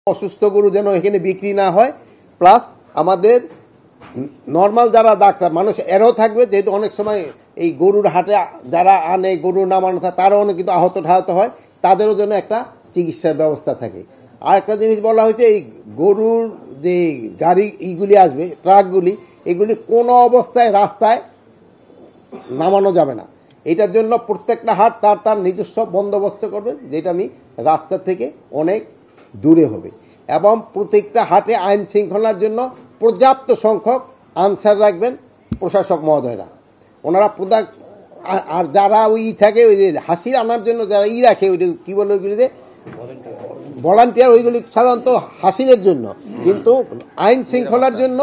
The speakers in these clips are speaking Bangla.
অসুস্থ গরু যেন এখানে বিক্রি না হয়, প্লাস আমাদের নর্মাল যারা ডাক্তার মানুষ এরাও থাকবে, যেহেতু অনেক সময় এই গরুর হাটে যারা আনে গরু নামানো থাকে তারাও কিন্তু আহত ঠাহত হয়, তাদেরও জন্য একটা চিকিৎসার ব্যবস্থা থাকে। আর একটা জিনিস বলা হয়েছে, এই গরুর যে গাড়ি এইগুলি আসবে ট্রাকগুলি, এগুলি কোনো অবস্থায় রাস্তায় নামানো যাবে না। এটার জন্য প্রত্যেকটা হাট তার তার নিজস্ব বন্দোবস্ত করবে, যেটা আমি রাস্তা থেকে অনেক দূরে হবে। এবং প্রত্যেকটা হাটে আইন শৃঙ্খলার জন্য পর্যাপ্ত সংখ্যক আনসার রাখবেন প্রশাসক মহোদয়রা। ওনারা আর যারা ওই থাকে ওই যে হাসির আনার জন্য যারা রাখে ওই কী বলে ওইগুলি রে ভলান্টিয়ার, ওইগুলি সাধারণত হাসিলের জন্য, কিন্তু আইন শৃঙ্খলার জন্য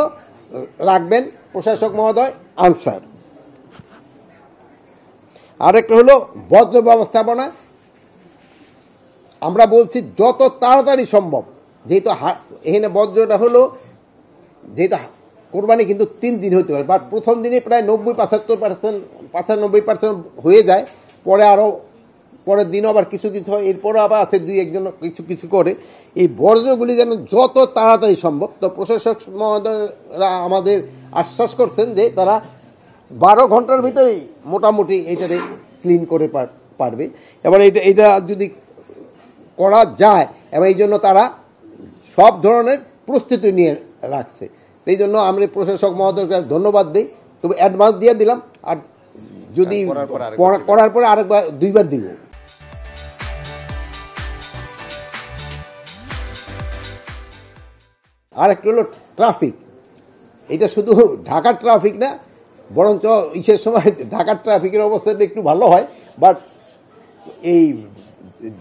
রাখবেন প্রশাসক মহোদয় আনসার। আরেকটা হলো বজ্র ব্যবস্থাপনা। আমরা বলছি যত তাড়াতাড়ি সম্ভব, যেহেতু এখানে বজ্রটা হলো, যেহেতু কোরবানি কিন্তু 3 দিন হতে পারে, বাট প্রথম দিনে প্রায় 90-95% হয়ে যায়, পরে আরও পরের দিনও আবার কিছু কিছু হয়, এরপরও আবার আছে 2-1 কিছু কিছু করে। এই বর্জ্যগুলি যেন যত তাড়াতাড়ি সম্ভব, তো প্রশাসক মহোদয়রা আমাদের আশ্বাস করছেন যে তারা 12 ঘন্টার ভিতরেই মোটামুটি এইটারে ক্লিন করে পারবে। এবং এটা যদি করা যায়, এবং এই জন্য তারা সব ধরনের প্রস্তুতি নিয়ে রাখছে। এই জন্য আমরা প্রশাসক মহোদয়কে ধন্যবাদ দিই। তবে অ্যাডভান্স দিয়ে দিলাম, আর যদি করার পরে আরেকবার 2বার দিব। আর একটা হলো ট্রাফিক। এটা শুধু ঢাকার ট্রাফিক না, বরঞ্চ ইসের সময় ঢাকার ট্রাফিকের অবস্থাটা একটু ভালো হয়, বাট এই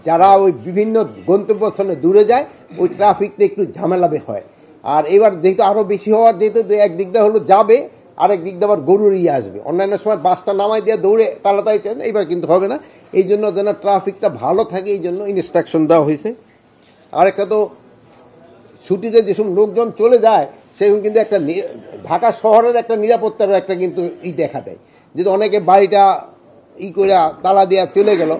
যারা ওই বিভিন্ন গন্তব্যস্থলে দূরে যায় ওই ট্রাফিকটা একটু ঝামেলাবে হয়। আর এবার যেহেতু আরও বেশি হওয়ার, যেহেতু একদিকটা হলো যাবে, আরেক দিক দিয়ে আবার গরুর আসবে। অন্যান্য সময় বাসটা নামাই দিয়ে দৌড়ে তাড়াতাড়ি চান, এইবার কিন্তু হবে না। এই জন্য যেন ট্রাফিকটা ভালো থাকে, এই জন্য ইনস্ট্রাকশন দেওয়া হয়েছে। আরেকটা তো ছুটিতে যেসব লোকজন চলে যায়, সেরকম কিন্তু একটা ঢাকা শহরের একটা নিরাপত্তারও একটা কিন্তু দেখা দেয়, যেহেতু অনেকে বাড়িটা করে তালা দেওয়া চলে গেল।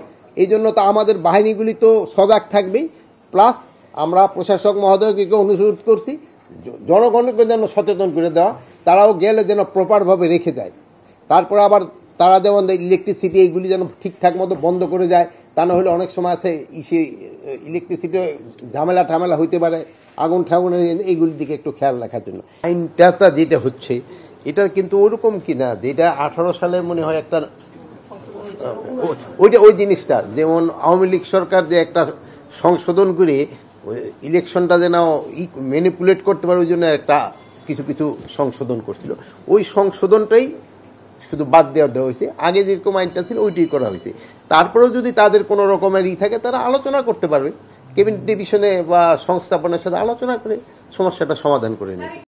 এই জন্য তো আমাদের বাহিনীগুলি তো সজাগ থাকবেই, প্লাস আমরা প্রশাসক মহোদয়কে অনুরোধ করছি জনগণকে যেন সচেতন করে দেওয়া, তারাও গেলে যেন প্রপারভাবে রেখে যায়। তারপরে আবার তারা যেমন ইলেকট্রিসিটি এইগুলি যেন ঠিকঠাক মতো বন্ধ করে যায়, তা না হলে অনেক সময় আছে ইলেকট্রিসিটি ঝামেলা হইতে পারে, আগুন ঠাগুন, এইগুলির দিকে একটু খেয়াল রাখার জন্য। আইনটা যেটা হচ্ছে এটা কিন্তু ওরকম কি না, যেটা 18 সালে মনে হয় একটা ওই জিনিসটা, যেমন আওয়ামী লীগ সরকার যে একটা সংশোধন করে ইলেকশনটা যেন ম্যানিপুলেট করতে পারে, ওই জন্য একটা কিছু সংশোধন করছিল। ওই সংশোধনটাই শুধু বাদ দেওয়া হয়েছে, আগে যেরকম আইনটা ছিল ওইটাই করা হয়েছে। তারপরেও যদি তাদের কোনো রকমের থাকে, তারা আলোচনা করতে পারবে, ক্যাবিনেট ডিভিশনে বা সংস্থাপনের সাথে আলোচনা করে সমস্যাটা সমাধান করে নেবে।